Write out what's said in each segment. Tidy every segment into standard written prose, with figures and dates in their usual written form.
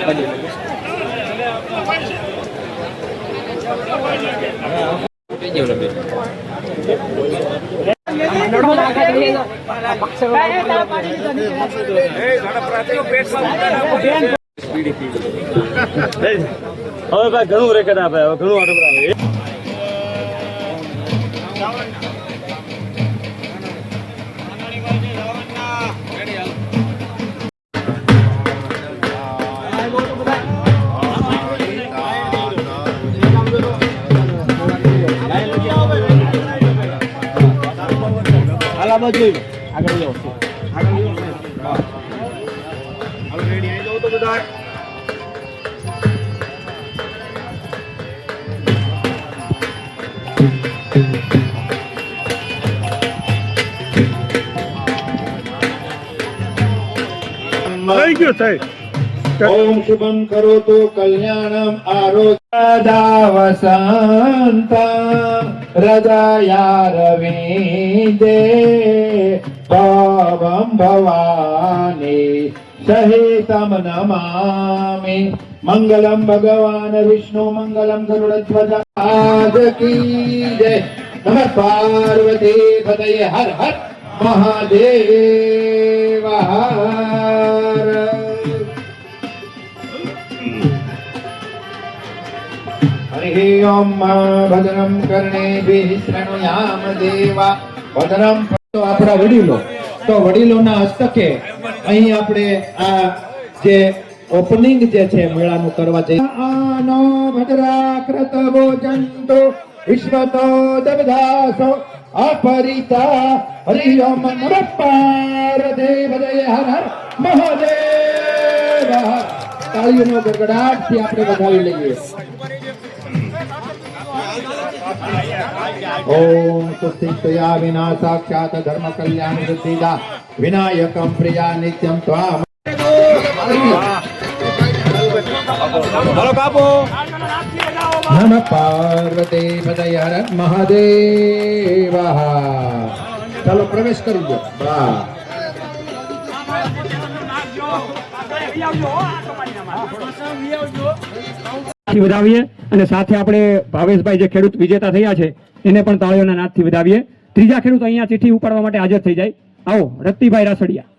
હવે ભાઈ ઘણું રેકેટ આપે, હવે ઘણું આટો આવે. આગળ રેડી આવી જાવ તો બધા. ओम शुभम करोतु कल्याणम आरोग्यदा वसंतं हृदयारविंदे भवं भवानी सहितं नमामि. मंगलम भगवान विष्णु मंगलम गरुड़ध्वज आज की जय. नमः पार्वती पतये हर हर महादेव हर. हरि ओम भद्रम कर्णेभिः शृणुयाम देवा भद्रम. तो આપણા વડીલો, તો વડીલોના હસ્તકે અહીં આપણે આ જે ઓપનિંગ જે છે મેળાનું કરવા જઈએ. આનો ભદ્રાકૃત ભોજંતો વિશ્વતો દબદાસો अपरिता. हरि ओम नमः पार्वती पतये हर हर महादेव. ताळीઓનો ગડગડાટ થી આપણે વધાવી લઈએ. ओम सुस्थितया विना साक्षात धर्म कल्याण सिद्धिदा विनायकम प्रिया नित्यम त्वाम. બોલો બાપુ. नमः पार्वती पतये हर हर महादेव. ચાલો પ્રવેશ કરી દો. વધાવીએ અને સાથે આપણે ભાવેશભાઈ જે ખેડૂત વિજેતા થયા છે એને પણ તાળીઓના નાદથી વધાવીએ. ત્રીજા ખેડૂત અહીંયા ચિઠ્ઠી ઉપાડવા માટે હાજર થઈ જાય. આવો રત્તીભાઈ રાસડિયા.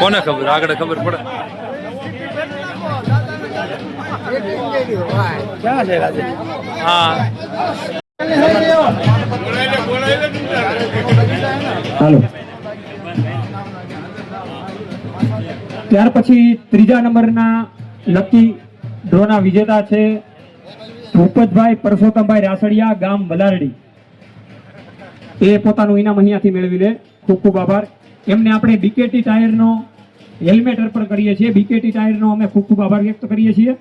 કોને ખબર, આગળ ખબર પડે. હાલો. ત્યાર પછી ત્રીજા નંબરના લકી ડ્રોના વિજેતા છે ભૂપતભાઈ પરસોત્તમભાઈ રાસડિયા, ગામ વલારડી. એ પોતાનું ઇનામ અહીંયાથી મેળવી લે. ખૂબ ખૂબ આભાર. એમને આપણે બીકેટી ટાયરનો હેલ્મેટ અર્પણ કરીએ છીએ. બીકેટી ટાયરનો અમે ખૂબ ખૂબ આભાર વ્યક્ત કરીએ છીએ.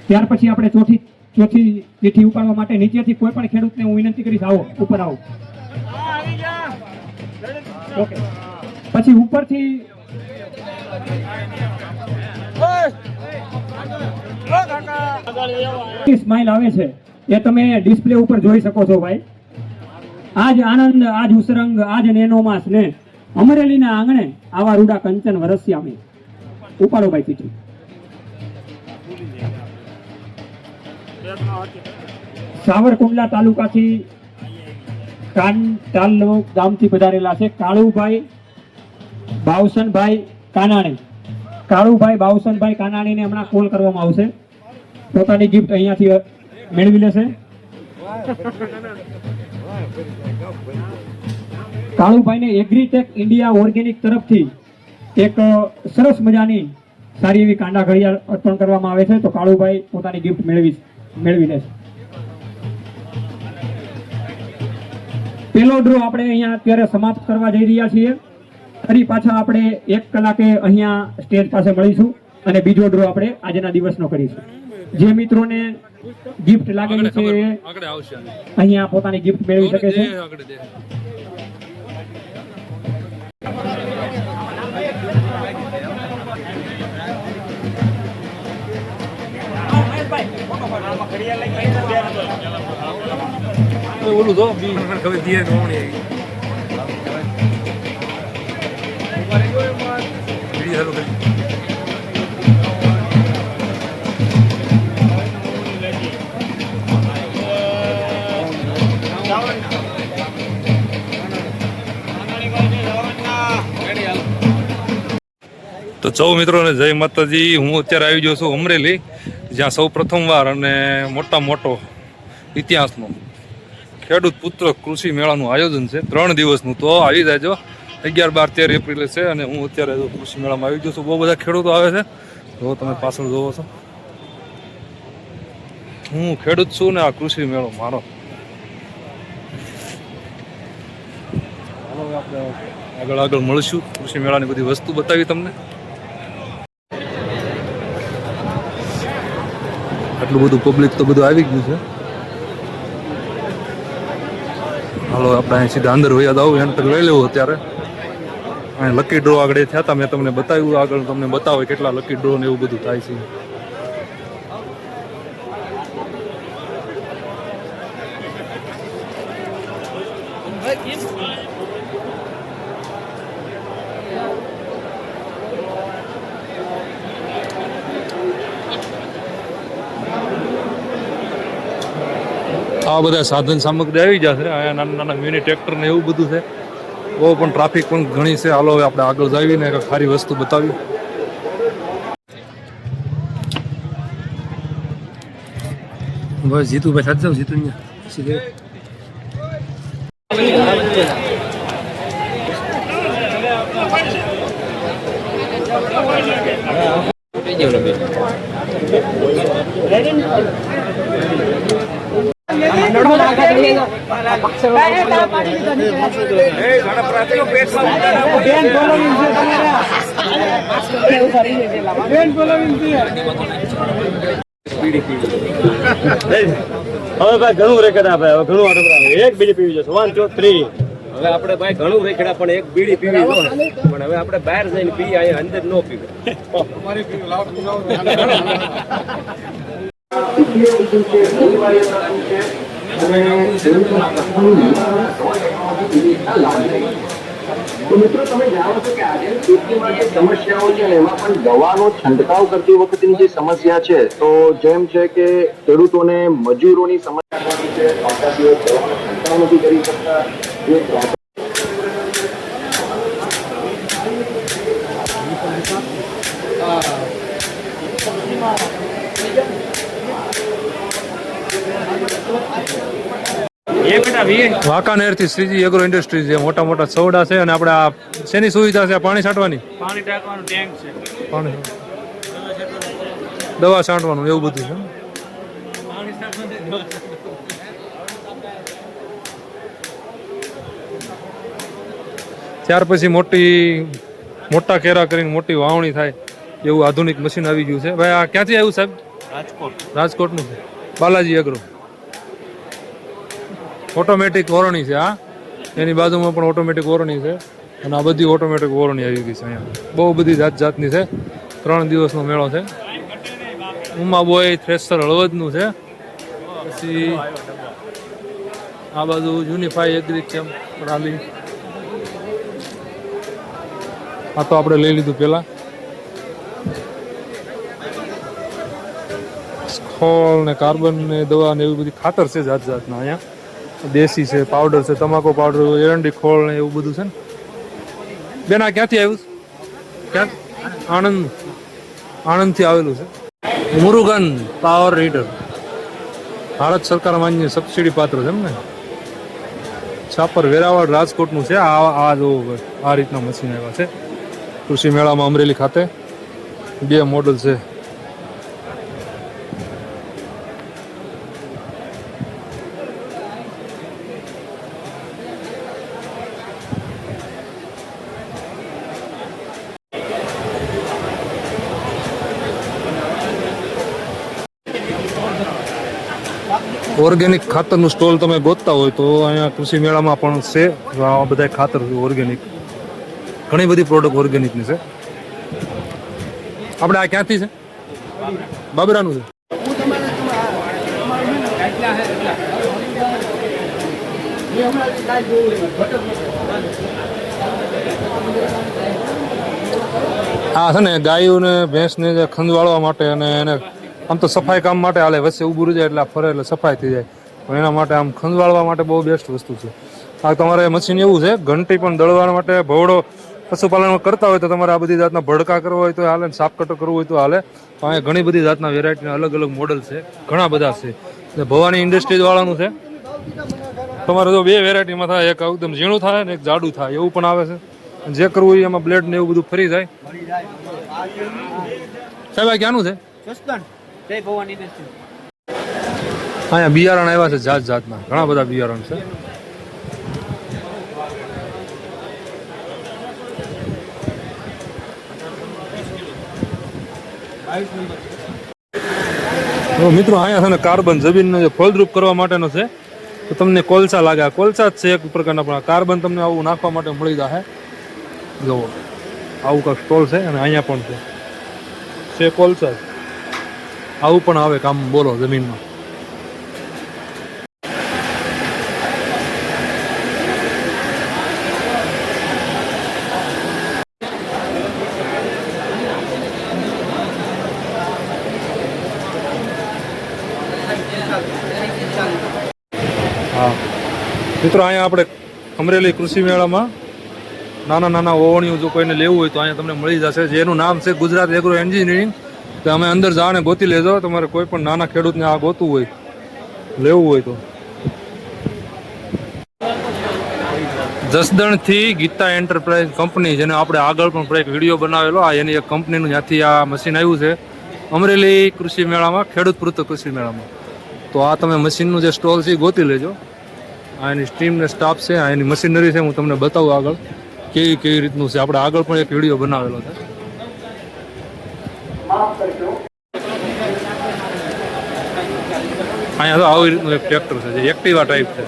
ત્યાર પછી આપણે ચોથી ચિઠ્ઠી ઉપાડવા માટે નીચેથી કોઈ પણ ખેડૂતને હું વિનંતી કરીશ, આવો ઉપર આવો. ઓકે. પછી ઉપરથી સ્માઈલ આવે છે એ તમે ડિસ્પ્લે ઉપર જોઈ શકો છો ભાઈ. આજ આનંદ, આજ ઉસરંગ, આજ નેનો માસ ને અમરેલીના આંગણે આવા રૂડા કંચન વરસ્યા મેં. ઉપાડો ભાઈ ચીઠી. સાવરકુંડલા તાલુકાથી કાંટાલ ગામથી પધારેલા છે કાળુભાઈ બાવસનભાઈ કાનાણી. કાળુભાઈ બાવસનભાઈ કાનાણીને હમણાં કોલ કરવામાં આવશે. પોતાની ગિફ્ટ અહીંયાથી મેળવી લેશે. કાળુભાઈને એગ્રીટેક ઇન્ડિયા ઓર્ગેનિક તરફથી એક સરસ મજાની સારી એવી કાંડા ઘડિયાળ અર્પણ કરવામાં આવે છે. તો કાળુભાઈ પોતાની ગિફ્ટ મેળવી લેશે. પેલો ડ્રો આપણે અહીંયા અત્યારે સમાપ્ત કરવા જઈ રહ્યા છીએ. ફરી પાછા આપણે 1 કલાકે અહીંયા સ્ટેજ પાસે મળીશું અને બીજો ડ્રો આપણે આજના દિવસનો કરીશું. જે મિત્રોને ગિફ્ટ લાગેલી છે એ આગળ આવશે અહીંયા પોતાની ગિફ્ટ મેળવી શકે છે. આગળ દે ઓલું તો બી ખબર દીએ કોણી આવી હેલો તો સૌ મિત્રોને જય માતાજી. હું અત્યારે આવી ગયો છું અમરેલી, જ્યાં સૌ પ્રથમવાર અને મોટો ઇતિહાસનો ખેડૂત પુત્ર કૃષિ મેળાનું આયોજન છે 3 દિવસનું. તો આવી જાયજો 11, 12, 13 એપ્રિલે છે અને હું અત્યારે કૃષિ મેળામાં આવી ગયો છું. બહુ બધા ખેડૂતો આવે છે, જો તમે પાછળ જોવો છો. હું ખેડૂત છું ને આ કૃષિ મેળો મારો. આપણે આગળ મળશું, કૃષિ મેળાની બધી વસ્તુ બતાવી તમને. આટલું બધું પબ્લિક તો બધું આવી ગયું છે. હાલો આપણે અહીં સીધા અંદર વયા આવું, એને લઈ લેવું. અત્યારે અહીં લકી ડ્રો આગળ થયા હતા, મેં તમને બતાવ્યું. આગળ તમને બતાવે કેટલા લકી ડ્રો ને એવું બધું થાય છે. આ બધા સાધન સામગ્રી આવી જશે. અહીંયા નાના મિની ટ્રેક્ટર ને એવું બધું છે. બહુ પણ ટ્રાફિક પણ ઘણી છે. હાલો આપણે આગળ જઈને સારી વસ્તુ બતાવી. બસ જીતુભાઈ સાથે જાવ. જીતુ સીધે હવે ભાઈ ઘણું રેકડા ભાઈ, હવે ઘણું આટો એક બીડી પીવી જશે. 1, 2, 3. હવે આપણે ભાઈ ઘણું રેખડા પણ એક બીડી પીવી જો પણ હવે આપણે બહાર જઈને પીએ, અહીંયા અંદર નો પીવે. તો મિત્રો તમે જાણો છો કે આજે ખેતીમાં જે સમસ્યાઓ છે ને એમાં પણ દવાનો છંટકાવ કરતી વખતની જે સમસ્યા છે, તો જેમ છે કે ખેડૂતોને મજૂરોની સમસ્યા છે, આવતા દિવસ દવાનો છંટકાવ નથી કરી શકતા. વાંકાનેર થી શ્રીજી એગ્રો ઇન્ડસ્ટ્રીઝ છે. મોટા સવડા છે. અને આપણે આ શેની સુવિધા છે? પાણી છાંટવાની, પાણી ટાંકવાનું ટેન્ક છે, પાણી દવા છાંટવાનું એવું બધું છે. ત્યાર પછી મોટા કેરા કરીને મોટી વાવણી થાય એવું આધુનિક મશીન આવી ગયું છે. ભાઈ આ ક્યાંથી આવ્યું સાહેબ? રાજકોટનું છે. બાલાજી એગ્રો. ઓટોમેટિક ઓરણી છે. આ એની બાજુમાં પણ ઓટોમેટિક ઓરણી છે. અને આ બધી ઓટોમેટિક ઓરણી આવી ગઈ છે. અહીંયા બહુ બધી જાતની છે. 3 દિવસનો મેળો છે. ઉમાબોય થ્રેસર હળવદનું છે. પછી આ બાજુ યુનિફાઈ એગ્રી કેમ્પ રાલી. આ તો આપણે લઈ લીધું પેલા. ખોળ ને કાર્બન ને દવા ને એવી બધી ખાતર છે જાતના. અહીંયા દેશી છે, પાવડર છે, તમાકુ પાવડર, એરંડી ખોળ ને એવું બધું છે ને. બેન આ ક્યાંથી આવ્યું? ક્યાં? આણંદથી આવેલું છે. મુરુગન પાવર હીટર ભારત સરકાર માન્ય સબસિડી પાત્ર છે એમ ને. છાપર વેરાવળ રાજકોટનું છે. આ જો આ રીતના મશીન આવ્યા છે કૃષિ મેળામાં અમરેલી ખાતે. 2 મોડલ છે. ઓર્ગેનિક ખાતરનું સ્ટોલ તમે ગોતતા હોય તો અહીંયા કૃષિ મેળામાં પણ છે. આ બધા ખાતર ઓર્ગેનિક, ઘણી બધી પ્રોડક્ટ ઓર્ગેનિકની છે. આપણે આ ક્યાંથી છે? બાબરાનું છે. આ છે ને ગાયોને ભેંસને જે ખંજવાળવા માટે અને એને આમ તો સફાઈ કામ માટે હાલે, વચ્ચે ઊભું રહી જાય એટલે આ ફરે એટલે સફાઈ થઈ જાય, પણ એના માટે આમ ખંજવાળવા માટે બહુ બેસ્ટ વસ્તુ છે. આ તમારે મશીન એવું છે, ઘંટી પણ દળવા માટે, ભવડો પશુપાલન કરતા હોય તો તમારે આ બધી જાતના ભડકા કરવા હોય તો હાલે, સાફ કટર કરવું હોય તો હાલે. તો અહીંયા ઘણી બધી જાતના વેરાયટીના અલગ અલગ મોડલ છે, ઘણા બધા છે. ભવાની ઇન્ડસ્ટ્રીઝ વાળાનું છે. તમારે જો બે વેરાયટીમાં થાય, એક એકદમ ઝીણું થાય ને એક જાડું થાય, એવું પણ આવે છે. જે કરવું હોય એમાં બ્લેડ ને એવું બધું ફરી જાય. સાહેબ આ ક્યાંનું છે? અહીંયા બિયારણ આવ્યા છે જાત જાતના, ઘણા બધા બિયારણ છે. મિત્રો અહીંયા છે ને કાર્બન જમીનને ફળદ્રુપ કરવા માટેનો છે. તો તમને કોલસા લાગે, આ કોલસા જ છે એક પ્રકારના, પણ કાર્બન તમને આવું નાખવા માટે મળી જશે. જુઓ આવું કાંક સ્ટોલ છે અને અહીંયા પણ છે કોલસા, આવું પણ આવે કામ બોલો જમીનમાં. હા મિત્રો, અહીંયા આપણે અમરેલી કૃષિ મેળામાં નાના નાના ઓવણીઓ જો કોઈને લેવું હોય તો અહીંયા તમને મળી જશે. જેનું નામ છે ગુજરાત એગ્રો એન્જિનિયરિંગ. તો અમે અંદર જાણે ગોતી લેજો, તમારે કોઈ પણ નાના ખેડૂતને આ ગોતવું હોય, લેવું હોય તો. જસદણથી ગીતા એન્ટરપ્રાઇઝ કંપની, જેને આપણે આગળ પણ એક વિડીયો બનાવેલો, આ એની એક કંપનીનું જ્યાંથી આ મશીન આવ્યું છે અમરેલી કૃષિ મેળામાં, ખેડૂત પૂરતો કૃષિ મેળામાં. તો આ તમે મશીનનું જે સ્ટોલ છે એ ગોતી લેજો. આ એની સ્ટીમ ને સ્ટાફ છે, આ એની મશીનરી છે, હું તમને બતાવું આગળ કેવી રીતનું છે. આપણે આગળ પણ એક વિડીયો બનાવેલો છે. અહીંયા તો આવી રીતનું એક ટ્રેક્ટર છે જે એક્ટિવા ટાઈપ છે.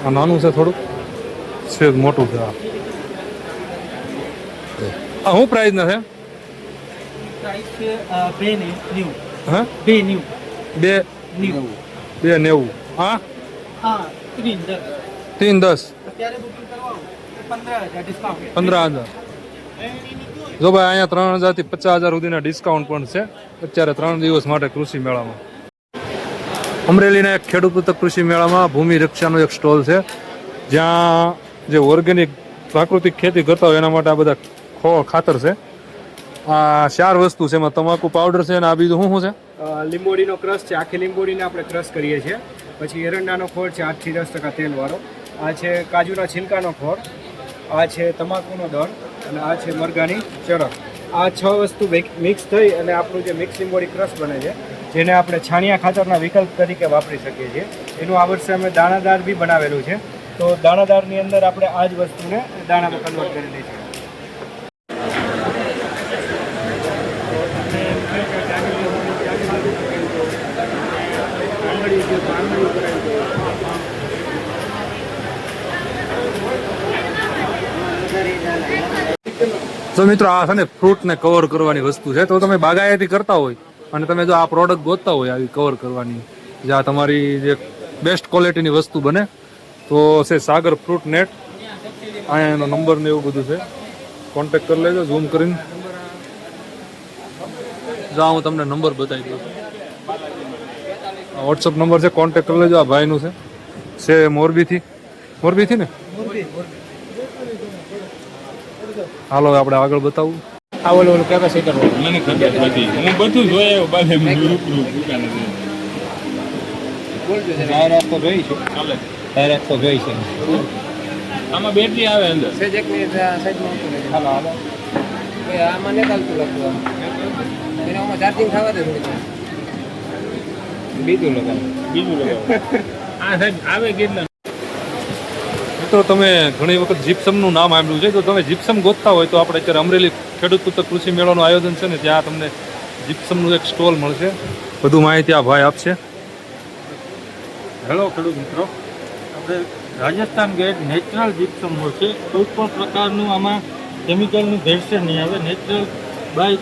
આ નાનું છે થોડુંક, છે મોટું છે. આ શું પ્રાઇસ ના છે? હા, 290. હા, 310. 15,000. જો ભાઈ અહીંયા 3,000 થી 50,000 સુધીના ડિસ્કાઉન્ટ પણ છે અત્યારે 3 દિવસ માટે કૃષિ મેળામાં. અમરેલીના એક ખેડૂત કૃષિ મેળામાં ભૂમિ રક્ષાનો એક સ્ટોલ છે, જ્યાં જે ઓર્ગેનિક પ્રાકૃતિક ખેતી કરતા હોય એના માટે આ બધા ખાતર છે. આ 4 વસ્તુ છે, એમાં તમાકુ પાવડર છે અને આ બીજું શું છે? લીંબોડીનો ક્રશ છે, આખી લીંબોડીને આપણે ક્રશ કરીએ છીએ. પછી એરંડાનો ખોળ છે 8 થી 10% તેલવાળો. આ છે કાજુના છિલકાનો ખોળ. આ છે તમાકુનો દળ અને આ છે મરઘાની ચરક. આ 6 વસ્તુ મિક્સ થઈ અને આપણું જે મિક્સ લીંબોડી ક્રશ બને છે, જેને આપણે છાણિયા ખાતરના વિકલ્પ તરીકે વાપરી શકીએ છીએ. એનું આ વર્ષે અમે દાણાદાર બી બનાવેલું છે. તો દાણાદારની અંદર આપણે આ જ વસ્તુને દાણામાં કન્વર્ટ કરેલી છે. તો મિત્રો આ છે ને ફ્રૂટને કવર કરવાની વસ્તુ છે. તો તમે બાગાયતી કરતા હોય અને તમે જો આ પ્રોડક્ટ ગોતતા હોય આવી કવર કરવાની, જ્યાં તમારી જે બેસ્ટ ક્વોલિટીની વસ્તુ બને, તો છે સાગર ફ્રૂટ નેટ. અહીંયા એનો નંબર ને એવું બધું છે, કોન્ટેક્ટ કરી લેજો ઝૂમ કરીને. જા હું તમને નંબર બતાવી દઉં છું. વોટ્સઅપ નંબર છે, કોન્ટેક્ટ કરી લેજો. આ ભાઈનું છે મોરબીથી ને. હાલો આપણે આગળ બતાવું. આ ઓલું કેપેસિટર મને ખબર બધી, હું બધું જોયા બાલે રૂબરૂ દુકાને જાહેરાત તો જોઈ છે. જાહેરાત તો જોઈ છે. આમાં બેટરી આવે અંદર. હાલો હાલો. આમાં નથી ચાલતું લખવું, એનામાં ચાર્જિંગ થવા દે થોડી. બીજું લગાવ. આ સાહેબ આવે કેટલા મિત્રો તમે ઘણી વખત જીપ્સમનું નામ સાંભળ્યું છે. તો તમે જીપ્સમ ગોતતા હોય તો આપણે અત્યારે અમરેલી ખેડૂત પુસ્તક કૃષિ મેળાનું આયોજન છે ને, ત્યાં તમને જીપ્સમનું એક સ્ટોલ મળશે. વધુ માહિતી આ ભાઈ આપશે. હેલો ખેડૂત મિત્રો, આપણે રાજસ્થાન ગેટ નેચરલ જીપ્સમ મળશે. કોઈ પણ પ્રકારનું આમાં કેમિકલનું ભેળસેળ નહીં આવે. નેચરલ બાય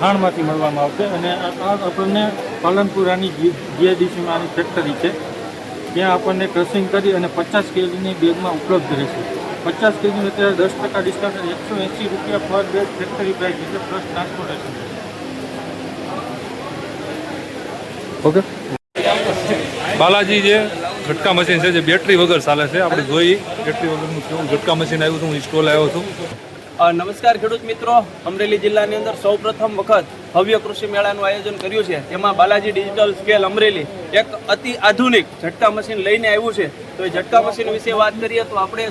ખાણમાંથી મળવામાં આવશે. અને આ આપણને પાલનપુરાની જીઆઈડીસીમાં આની ફેક્ટરી છે. ત્યાં આપણને ક્રશિંગ કરી અને 50 કેજીની બેગમાં ઉપલબ્ધ રહેશે. 50 કેજીનું અત્યારે 10% ડિસ્કાઉન્ટ, 180 રૂપિયા પર બેગ ફેક્ટરી પ્રાઇસ છે, પ્લસ ટ્રાન્સપોર્ટેશન. ઓકે. બાલાજી જે ઝટકા મશીન છે જે બેટરી વગર ચાલે છે. આપણે જોઈએ બેટરી વગરનું કેવું ઝટકા મશીન આવ્યું હતું. હું સ્ટોલ આવ્યો છું. નમસ્કાર ખેડૂત મિત્રો, અમરેલી જિલ્લાની અંદર સૌપ્રથમ વખત ભવ્ય કૃષિ મેળાનું આયોજન કર્યું છે. તેમાં બાલાજી ડિજિટલ સ્કેલ અમરેલી એક અતિ આધુનિક ઝટકા મશીન લઈને આવ્યું છે. તો એ ઝટકા મશીન વિશે વાત કરીએ તો આપણે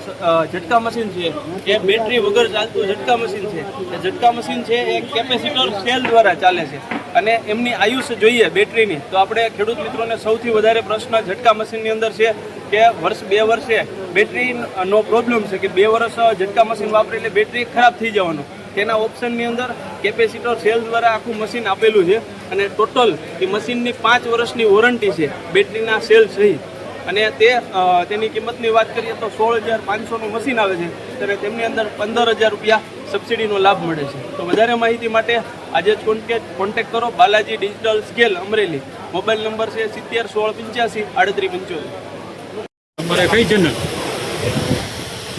ઝટકા મશીન છે એ બેટરી વગર ચાલતું ઝટકા મશીન છે. એ ઝટકા મશીન છે એ કેપેસિટર સેલ દ્વારા ચાલે છે અને એમની આયુષ્ય જોઈએ બેટરીની તો આપણે ખેડૂત મિત્રોને સૌથી વધારે પ્રશ્ન ઝટકા મશીનની અંદર છે કે વર્ષ 2 વર્ષે બેટરીનો પ્રોબ્લેમ છે કે 2 વર્ષ ઝટકા મશીન વાપરે એટલે બેટરી ખરાબ થઈ જવાનું. તેના ઓપ્શનની અંદર કેપેસિટર સેલ દ્વારા આખું મશીન આપેલું છે અને ટોટલ એ મશીનની 5 વર્ષની વોરંટી છે બેટરીના સેલ સહિત. અને તેની કિંમતની વાત કરીએ તો 16,500નું મશીન આવે છે અને તેમની અંદર 15,000 રૂપિયા સબસિડીનો લાભ મળે છે. તો વધારે માહિતી માટે આજે જ કોન્ટેક્ટ કરો Balaji digital scale Amreli. Mobile number છે 70 16 85 38 75. તમારે કઈ ચેનલ?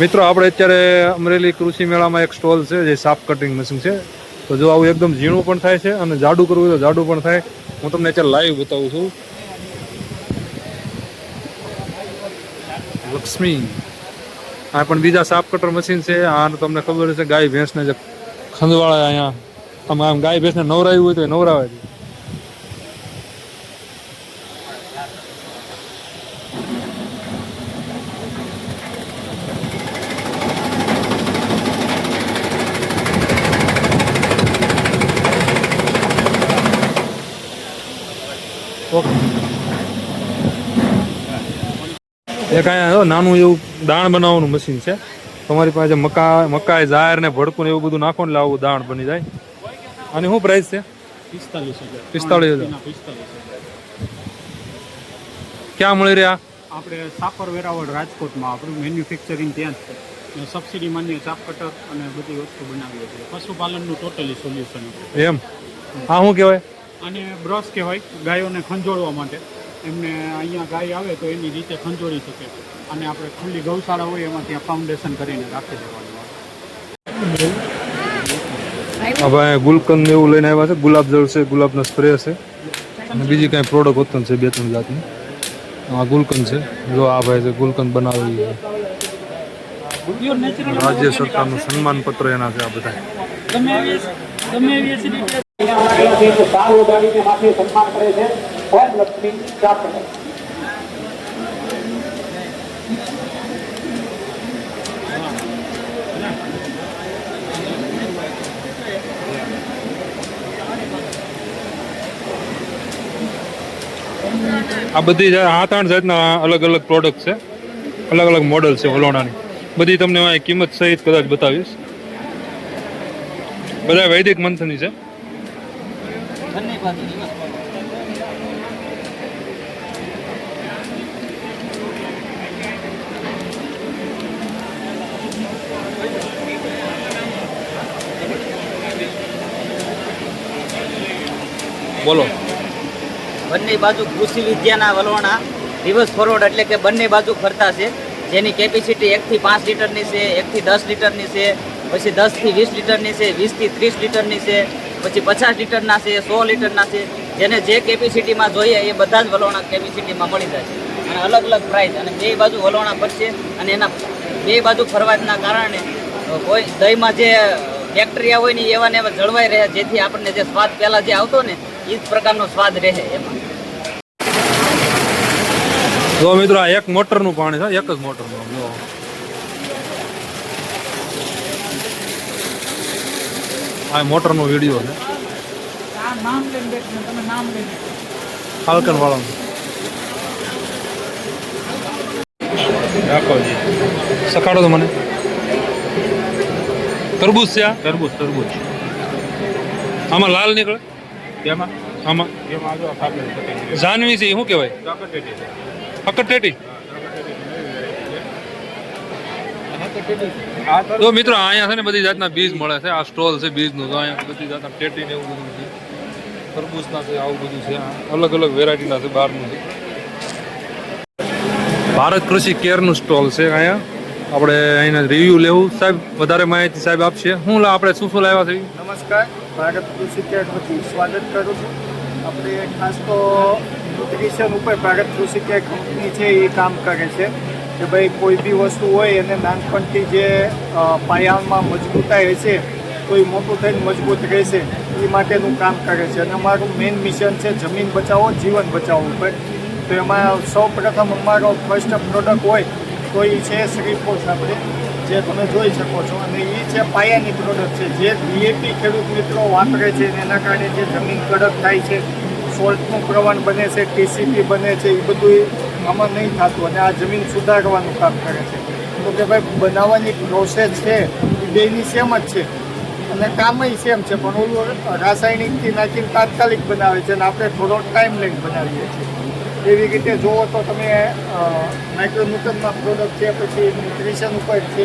મિત્રો આપણે અત્યારે અમરેલી કૃષિ મેળામાં એક સ્ટોલ છે જે સાપ કટિંગ મશીન છે. તો જો આવું એકદમ ઝીણું પણ થાય છે અને જાડું કરવું હોય તો જાડું પણ થાય. હું તમને અત્યારે લાઈવ બતાવું છું. લક્ષ્મી આ પણ બીજા સાપ કટર મશીન છે. આ તમને ખબર છે ગાય ભેંસને જે ખંજવાળા અહીંયા આમ ગાય ભેંસને નવરાવ્યું હોય તો એ નવરાવે છે. એક અહીંયા નાનું એવું દાણ બનાવવાનું મશીન છે. તમારી પાસે મકાઈ જાહેર ને ભડકું ને એવું બધું નાખો એટલે આવું દાણ બની જાય. આની શું પ્રાઇસ છે? 45,000. ક્યાં મળી રહ્યા? આપણે સાપર વેરાવળ રાજકોટમાં આપણું મેન્યુફેક્ચરિંગ ત્યાં જ છે. સબસિડી માન્ય ચાપ કટર અને બધી વસ્તુ બનાવીએ છીએ. પશુપાલનનું ટોટલી સોલ્યુશન. એમ હા શું કહેવાય? આને બ્રશ કહેવાય. ગાયોને ખંજોળવા માટે એમને અહીંયા ગાય આવે તો એની રીતે ખંજોળી શકે. અને આપણે ખુલ્લી ગૌશાળા હોય એમાં ત્યાં ફાઉન્ડેશન કરીને રાખી દેવાનું. હવે ગુલકંદ એવું લઈને આવ્યા છે. ગુલાબ જળ છે, ગુલાબનો સ્પ્રે છે અને બીજી કાંઈ પ્રોડક્ટ હોતું છે 2-3 જાતની. આ ગુલકંદ છે. જો આ ભાઈ છે ગુલકંદ બનાવી રાજ્ય સરકારનું સન્માન પત્ર એના છે. આ બધા આ બધી 7-8 જાતના અલગ અલગ પ્રોડક્ટ છે. અલગ અલગ મોડલ છે વલોણાની. બધી તમને અહીં કિંમત સહિત કદાચ બતાવીશ. બધા વૈદિક મંથની છે. બોલો. બંને બાજુ કૃષિ વિદ્યાના વલવણા રિવર્સ ફોરવર્ડ એટલે કે બંને બાજુ ફરતા છે. જેની કેપેસિટી 1 થી 5 લીટરની છે, 1 થી 10 લીટરની છે, પછી 10 થી 20 લીટરની છે, 20 થી 30 લીટરની છે, પછી 50 લીટરના છે, 100 લીટરના છે. જેને જે કેપેસિટીમાં જોઈએ એ બધા જ વલવણા કેપેસિટીમાં મળી જાય છે અને અલગ અલગ પ્રાઇસ. અને બે બાજુ વલવણા ફરશે અને એના બે બાજુ ફરવાના કારણે કોઈ દહીંમાં જે બેક્ટેરિયા હોય ને એવા ને એવા જળવાઈ રહે, જેથી આપણને જે સ્વાદ પહેલાં જે આવતો ને એ જ પ્રકારનો સ્વાદ રહે એમાં. જો મિત્રો આ એક મોટરનું પાણી છે. એક જ મોટરનું. જો આ મોટરનો વિડીયો છે. ફાલ્કન વાળો રાખોજી સખાડો તો મને. તરબૂચ છે. આ તરબૂચ આમાં લાલ નીકળે. તેમાં આમાં એમાં જો કાપેલી પતંગ જાનવી છે એ શું કહેવાય? કાકટેટી છે. હકટેટી. આ તો તો મિત્રો અહીંયા છે ને બધી જાતના બીજ મળે છે. આ સ્ટોલ છે બીજનું. તો અહીંયા બધી જાતના ટેટી ને એવું બધું છે. તરબૂચના છે, આવું બધું છે. અલગ અલગ વેરાયટીના છે, બહારનું છે. ભારત કૃષિ કેરનું સ્ટોલ છે અહીંયા. આપણે અહીંના રિવ્યુ લેવું. સાહેબ વધારે માહિતી સાહેબ આપશે. આપણે શું શું લાવ્યા છે? નમસ્કાર, ભારત કૃષિ કેરમાંથી સ્વાગત કરું છું. આપણે ખાસ તો ન્યુટ્રિશન ઉપર ભારત કૃષિ કેર કંપની છે એ કામ કરે છે કે ભાઈ કોઈ બી વસ્તુ હોય એને નાનપણથી જે પાયામાં મજબૂતાઈ હશે તો એ મોટું થઈને મજબૂત રહેશે એ માટેનું કામ કરે છે. અને અમારું મેઇન મિશન છે જમીન બચાવો જીવન બચાવો ઉપર. તો એમાં સૌ પ્રથમ અમારો ફર્સ્ટ પ્રોડક્ટ હોય તો એ છે શ્રીફોસ આપણે જે તમે જોઈ શકો છો. અને એ છે પાયાની પ્રોડક્ટ છે જે ડીએપી ખેડૂત મિત્રો વાપરે છે અને એના કારણે જે જમીન કડક થાય છે, સોલ્ટનું પ્રમાણ બને છે, ટીસીપી બને છે, એ બધું આમાં નહીં થતું અને આ જમીન સુધારવાનું કામ કરે છે. તો કે ભાઈ બનાવવાની પ્રોસેસ છે એ બેની સેમ જ છે અને કામય સેમ છે, પણ ઓલું રાસાયણિકથી નાખીને તાત્કાલિક બનાવે છે અને આપણે થોડો ટાઈમ લઈને બનાવીએ છીએ. એવી રીતે જુઓ તો તમે માઇક્રોન્યુટનમાં પ્રોડક્ટ છે, પછી ન્યુટ્રિશન ઉપર છે,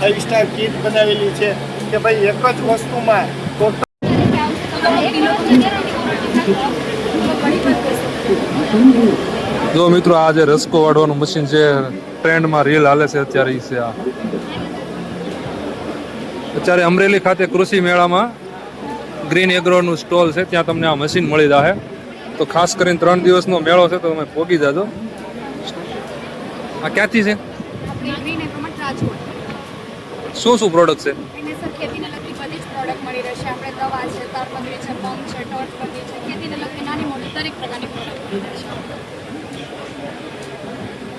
5 સ્ટાર કીટ બનાવેલી છે કે ભાઈ એક જ વસ્તુમાં ટોટલ. જો મિત્રો આ જે રસકો વાળવાનું મશીન છે, ટ્રેન્ડમાં રીલ હાલે છે અત્યારે એ છે. આ અત્યારે અમરેલી ખાતે કૃષિ મેળામાં ગ્રીન એગ્રોનું સ્ટોલ છે, ત્યાં તમને આ મશીન મળી જશે. તો ખાસ કરીને 3 દિવસનો મેળો છે, તો તમે પહોંચી જાજો. આ ક્યાંથી છે? શું શું પ્રોડક્ટ છે? ખેતીને લગતી બધી જ પ્રોડક્ટ મળી રહેશે. આપણે દવા છે, તાડપત્રી છે, પંપ છે, ટોટપત્રી છે, ખેતીને લગતી નાની મોટી દરેક પ્રકારની પ્રોડક્ટ મળી રહેશે.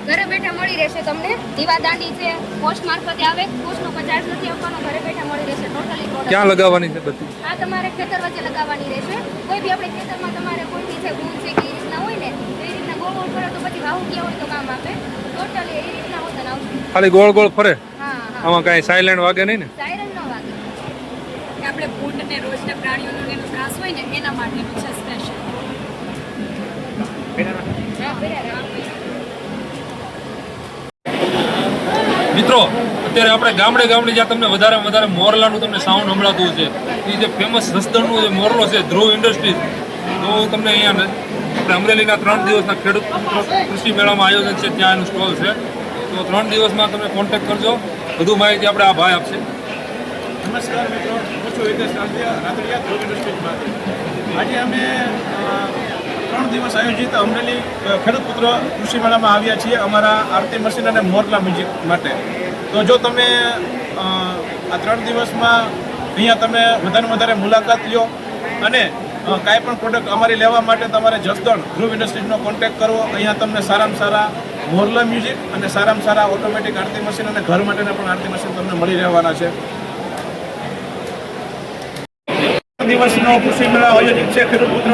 ઘરે બેઠા મળી રહેશે તમને. દીવા દાંડી છે, પોસ્ટ મારફતે આવે, પોસ્ટનો કોઈ ચાર્જ નથી આપવાનો, ઘરે બેઠા મળી રહેશે ટોટલી પ્રોડક્ટ. ક્યાં લગાવવાની છે બધી? આ તમારે ખેતર વચ્ચે લગાવવાની રહેશે. કોઈ બી આપણે ખેતરમાં તમારે કોઈ છે ગુણ છે કે એ રીતના હોય ને તો એ રીતના ગોળ ગોળ કરો તો પછી વાવું ગયા હોય તો કામ આપે. ટોટલી એ રીતના હોતા આવશે. ખાલી ગોળ ગોળ ફરે? હા. આમાં કાંઈ સાયલેન્ટ વાગે નહીં ને? સાયરન ન વાગે. કે આપણે ભૂંડ ને રોજના પ્રાણીઓનો એનો ત્રાસ હોય ને એના માટેનું છે સ્પેશિયલ. મિત્રો અત્યારે આપણે ગામડે જ્યાં તમને વધારે મોરલાનું તમને સાઉન્ડ સંભળાતું છે, એ જે ફેમસ રસદણનું જે મોરલો છે, ધ્રુવ ઇન્ડસ્ટ્રીઝ. તો તમને અહીંયા આપણે અમરેલીના 3 દિવસના ખેડૂત કૃષિ મેળામાં આયોજન છે, ત્યાં એનું સ્ટોલ છે. તો 3 દિવસમાં તમે કોન્ટેક્ટ કરજો. વધુ માહિતી આપણે આ ભાઈ આપશે. નમસ્કાર મિત્રો, હું છું હિતેશ રાતડિયા, ધ્રુવ ઇન્ડસ્ટ્રીઝમાંથી. આજે અમે 3 દિવસ આયોજિત અમરેલી ખેડૂત પુત્ર કૃષિ મેળામાં આવ્યા છીએ અમારા આરતી મશીન અને મોરલા મ્યુઝિક માટે. તો જો તમે આ 3 દિવસમાં અહીંયા તમે વધારે મુલાકાત લો અને કાંઈ પણ પ્રોડક્ટ અમારી લેવા માટે તમારે જસદણ ધ્રુવ ઇન્ડસ્ટ્રીઝનો કોન્ટેક્ટ કરવો. અહીંયા તમને સારામાં સારા મોરલા મ્યુઝિક અને સારામાં સારા ઓટોમેટિક આરતી મશીન અને ઘર માટેના પણ આરતી મશીન તમને મળી રહેવાના છે. દિવસનો કૃષિ મેળા આયોજિત છે ખેડૂત પુત્ર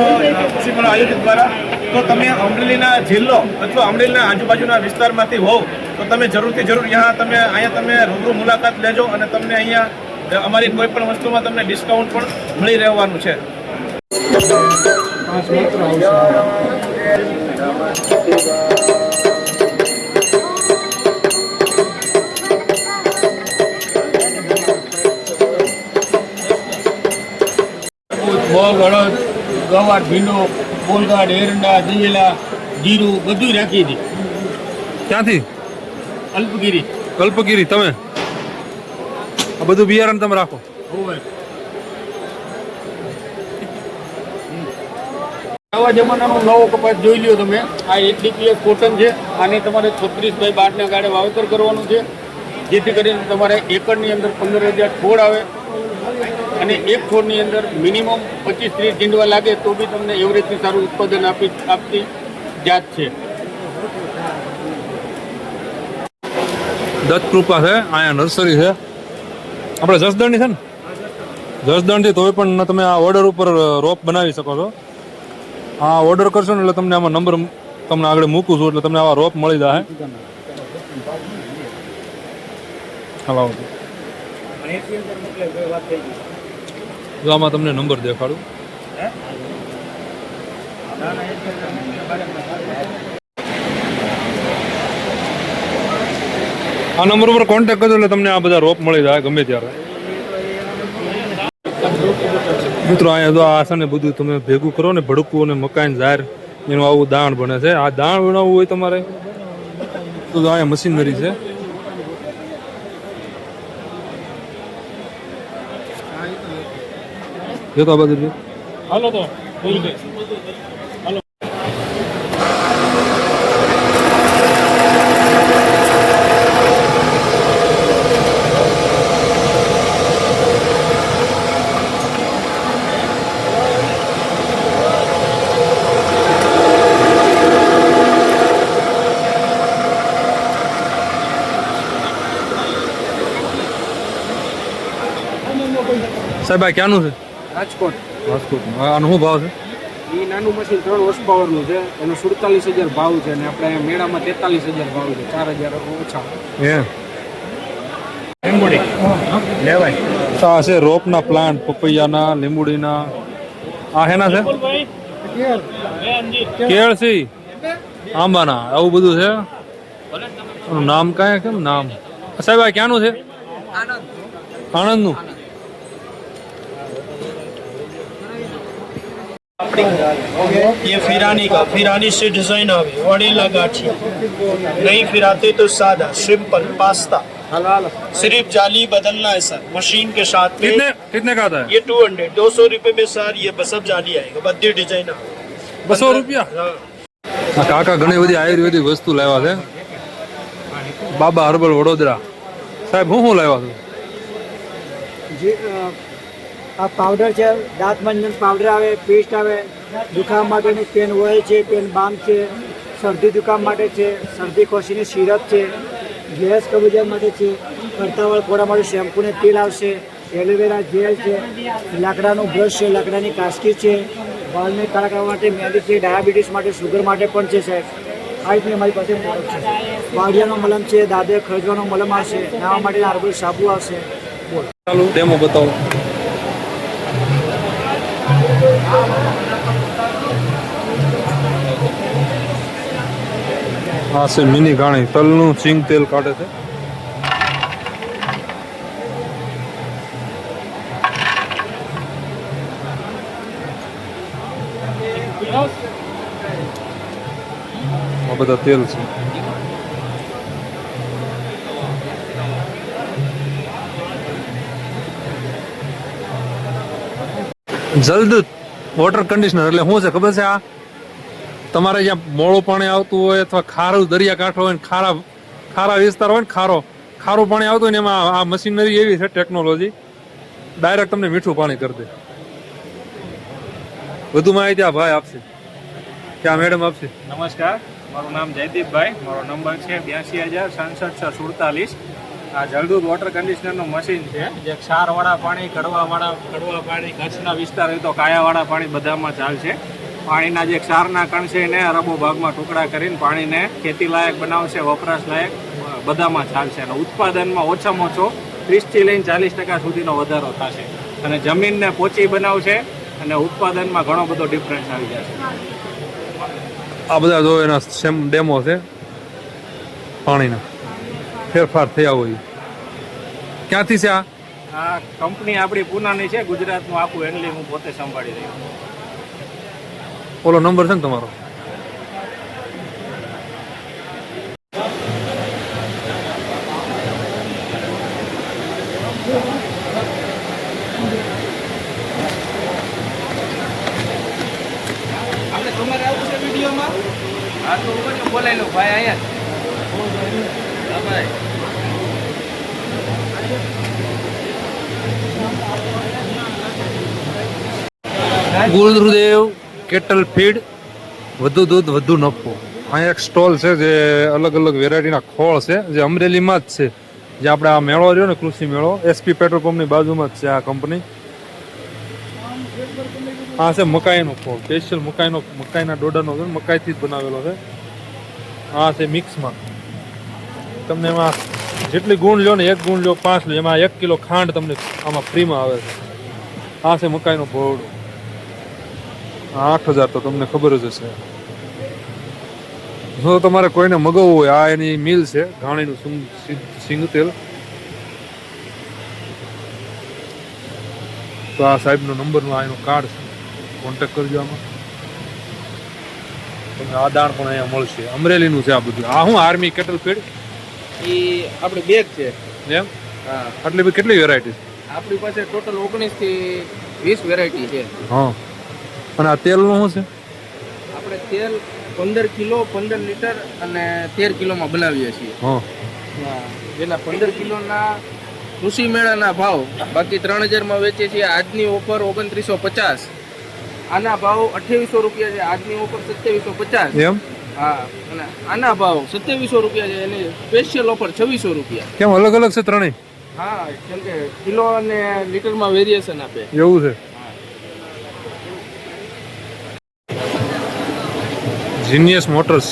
કૃષિ મેળા આયોજિત દ્વારા. તો તમે અમરેલીના જિલ્લો અથવા અમરેલીના આજુબાજુના વિસ્તારમાંથી હોવ તો તમે જરૂરથી જરૂર અહીંયા તમે રૂબરૂ મુલાકાત લેજો અને તમને અહીંયા અમારી કોઈ પણ વસ્તુમાં તમને ડિસ્કાઉન્ટ પણ મળી રહેવાનું છે. મગ, અડદ, ગવાર, ભીંડો, બોલગાડ, એરંડા, દિવેલા, જીરું બધું રાખી હતી. ક્યાંથી? અલ્પગીરી. કલ્પગીરી. તમે આ બધું બિયારણ તમે રાખો? નવા જમાનાનો નવો કપાસ જોઈ લ્યો તમે. આ HDPS કોટન છે. આને તમારે 36x12 ગાડે વાવેતર કરવાનું છે, જેથી કરીને તમારે એકરની અંદર 15,000 છોડ આવે અને એક છોડની અંદર મિનિમમ 25-30 ડીંડવા લાગે તો બી તમને એવરેજથી સારું ઉત્પાદન આપતી જાત છે. દત્ત કૃપા છે. અહીંયા નર્સરી છે આપણે જસદણની છે ને? જસદણથી તોય પણ તમે આ ઓર્ડર ઉપર રોપ બનાવી શકો છો. હા, ઓર્ડર કરશો ને એટલે તમને આમાં નંબર તમને આગળ મૂકું છું, એટલે તમને આવા રોપ મળી જાય. હલાવો જો આમાં તમને નંબર દેખાડું. આ નંબર ઉપર કોન્ટેક્ટ કરજો એટલે તમને આ બધા રોપ મળી જાય ગમે ત્યારે. મિત્રો અહીંયા તો આ છે ને બધું તમે ભેગું કરો ને ભડકું અને મકાઈ ઝાર એનું આવું દાણ બને છે. આ દાણ બનાવવું હોય તમારે તો અહીંયા મશીનરી છે. જો તો આ બધું હાલો તો સાહેબ આ ક્યાંનું છે? રાજકોટ. રાજકોટનું. આનો શું ભાવ છે? એ નાનું મશીન 3 હોર્સ પાવરનું છે, એનો 47,000 ભાવ છે અને આપણે અહીંયા મેળામાં 43,000 ભાવ છે, 4,000 ઓછા. લીંબુડી લેવાય. આ છે રોપના પ્લાન્ટ, પપૈયાના, લીંબુડીના. આ હેના છે? કેળસી, આંબાના, આવું બધું છે. આનું નામ કાંઈ કેમ નામ? સાહેબ આ ક્યાંનું છે? આણંદનું. ये फिरानी का, फिरानी से डिजाइन आवे, वड़ेला गाठी, नहीं फिराते तो सादा सिंपल पास्ता, सिर्फ जाली बदलना है सर मशीन के साथ में. कितने का आता है ये 200 200 रुपए में सर ये सब जाली आएगा, बद्दी डिजाइन 200 रुपया. આ કાકા ઘણી બધી આયુર્વેદિક વસ્તુ લાવ્યા છે. બાબા હર્બલ વડોદરા. સાહેબ હું લાવ્યા છું? આ પાવડર છે, દાંત મંજન પાવડર આવે, પેસ્ટ આવે, દુખાવા માટેની પેન ઓઇલ છે, પેન બામ છે, શરદી દુખાવા માટે છે, શરદી ખોશીની સિરપ છે, ગેસ કબજિયાત માટે છે, કરતાવાળ ફોડા માટે શેમ્પૂ ને તેલ આવશે, એલોવેરા જેલ છે, લાકડાનું બ્રશ છે, લાકડાની કાસ્કી છે, વાળને કાળા કરવા માટે મહેંદી છે, ડાયાબિટીસ માટે, શુગર માટે પણ છે સાહેબ. આ રીતની અમારી પાસે પ્રોડક્ટ છે. વાડિયાનો મલમ છે, દાદે ખરજવાનો મલમ આવશે, નાવા માટે આર્બલ સાબુ આવશે. બોલ ચાલો ડેમો બતાવો. આ છે મિની ઘાણી, તલનું સિંગ તેલ કાઢે છે. આ બધા તેલ છે. જલ્દ વોટર કન્ડિશનર એટલે શું છે ખબર છે? આ તમારે જ્યાં મોળું પાણી આવતું હોય અથવા ખારું દરિયાકાંઠો હોય ને ખારા વિસ્તાર હોય ને ખારું પાણી આવતું હોય ને એમાં આ મશીનરી એવી છે ટેકનોલોજી, ડાયરેક્ટ તમને મીઠું પાણી કરી દે. વધુ માહિતી આ ભાઈ આપશે, ક્યાં મેડમ આપશે? નમસ્કાર, મારું નામ જયદીપભાઈ, મારો નંબર છે 82,067,647. આ જલદૂત વોટર કન્ડિશનરનું મશીન છે જે ક્ષારવાળા પાણી, કડવા પાણી, કચ્છના વિસ્તાર હોય તો કાયાવાળા પાણી બધામાં ચાલશે. પાણીના જે ક્ષારના કણ છે એને અરબો ભાગમાં ટુકડા કરીને પાણીને ખેતી લાયક બનાવશે, વપરાશ લાયક બધામાં ચાલશે. અને ઉત્પાદનમાં ઓછામાં ઓછો 30થી લઈને 40% સુધીનો વધારો થશે અને જમીનને પોચી બનાવશે અને ઉત્પાદનમાં ઘણો બધો ડિફરન્સ આવી જશે. આ બધા જો એના સેમ ડેમો છે પાણીના ફેરફાર થયા હોય. ક્યાંથી છે આ કંપની? આપણી પૂનાની છે, ગુજરાતનું આખું હેન્ડલિંગ હું પોતે સંભાળી રહ્યો છું. ઓલો નંબર છે ને તમારો? આપણે તમારે આવું છે વિડીયોમાં? હા તો બોલાવી લો ભાઈ અહીંયા. ભાઈ ગુરુદેવ કેટલ ફીડ, વધુ દૂધ વધુ નફો. અહીંયા એક સ્ટોલ છે જે અલગ અલગ વેરાયટીના ખોળ છે, જે અમરેલીમાં જ છે. જે આપણે આ મેળો રહ્યો ને કૃષિ મેળો, એસપી પેટ્રોલ પંપની બાજુમાં જ છે આ કંપની. આ છે મકાઈનો ખોળ, સ્પેશિયલ મકાઈના ડોડાનો છે, મકાઈથી જ બનાવેલો છે. આ છે મિક્સમાં, તમને એમાં જેટલી ગુણ લ્યો ને 1 ગુણ લ્યો 5 લ્યો, એમાં 1 કિલો ખાંડ તમને આમાં ફ્રીમાં આવે છે. આ છે મકાઈનો ભોળો. 8,000 તો તમને ખબર જ હશે. જો તમારે કોઈને મગાવવું હોય, આ એની મિલ છે ઘાણીનું સિંગ તેલ. તો આ સાહેબનો નંબરનો આ એનો કાર્ડ છે, કોન્ટેક કરજો આમાં. તમને આ દાણ પણ અહીંયા મળશે. અમરેલીનું છે આ બધું. આ શું આર્મી કેટલ ફીડ એ આપણે બેગ છે એમ? હા. આટલી બધી કેટલી વેરાયટી? આપણી પાસે ટોટલ 19 થી 20 વેરાયટી છે. હા. અને આ તેલનું શું છે? આપણે તેલ 15 કિલો 15 લીટર અને 13 કિલોમાં બનાવીએ છીએ. હા. જેના 15 કિલોના કૃષિ મેળાના ભાવ, બાકી 3000 માં વેચીએ છીએ. આજની ઓફર 2950. આના ભાવ 2800 રૂપિયા છે. આજની ઓફર 2750. એમ? હા. અને આના ભાવ 2700 રૂપિયા છે. એની સ્પેશિયલ ઓફર 2600 રૂપિયા. કેમ અલગ અલગ છે ત્રણેય? હા, કેમ કે કિલો અને લીટરમાં વેરિએશન આપે. એવું છે. જીનિયસ મોટર્સ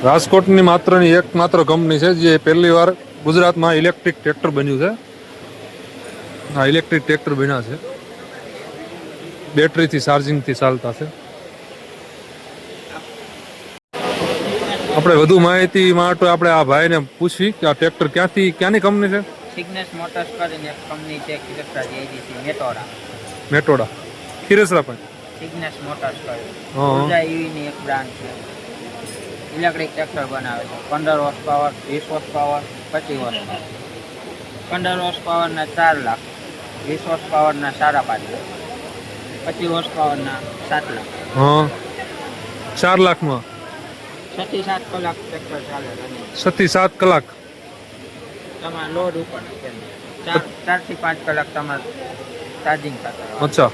રાજકોટની એકમાત્ર કંપની છે જે પહેલી વાર ગુજરાતમાં ઇલેક્ટ્રિક ટ્રેક્ટર બન્યું છે. આ ઇલેક્ટ્રિક ટ્રેક્ટર બન્યા છે, બેટરીથી ચાર્જિંગથી ચાલતા છે. આપણે વધુ માહિતી માટે આપણે આ ભાઈને પૂછવી કે આ ટ્રેક્ટર ક્યાંની કંપની છે? સિગ્નેસ મોટર્સ કરીને એક કંપની છે ખીરસરા જેજીસી મેટોડા. મેટોડા ખીરસરા પણ સિગ્નેસ મોટર્સ કરીને હા. ઉર્જા ઈવીની એક બ્રાન્ડ છે. ઇલેક્ટ્રિક ટ્રેક્ટર બનાવે છે. 15 horse power, 20 horse power, 25 horse power. 15 horse પાવરના 4 લાખ, 20 હોર્સ પાવરના 5.5 લાખ, 25 હોર્સ પાવરના 7 લાખ. હા. 4 લાખમાં 6 થી 7 કલાક ટ્રેક્ટર ચાલે. 6 થી 7 કલાક તમારા લોડ ઉપર 4 થી 5 કલાક તમારે ચાર્જિંગ થતા. અચ્છા.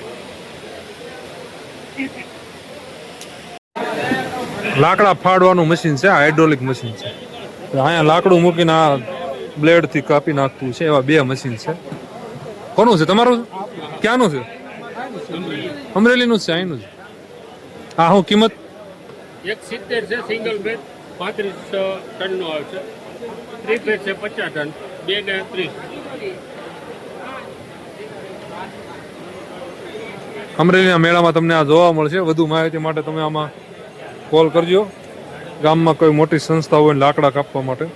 લાકડા ફાડવાનું મશીન છે, હાઇડ્રોલિક મશીન છે. અહીંયા લાકડું મૂકીને આ બ્લેડથી કાપી નાખતું છે. એવા 2 મશીન છે. કોનું છે તમારું? ક્યાંનું છે? અમરેલીનું જ છે, અહીંનું જ. આ શું કિંમત? 170 છે સિંગલ બેડ, 35 ટનનો આવશે. 3 બેડ છે 50 ટન, 2 ને 30. અમરેલીના મેળામાં તમને આ જોવા મળશે. વધુ માહિતી માટે તમે આમાં કોલ કરજો. ગામમાં કોઈ મોટી સંસ્થા હોય લાકડા કાપવા માટે.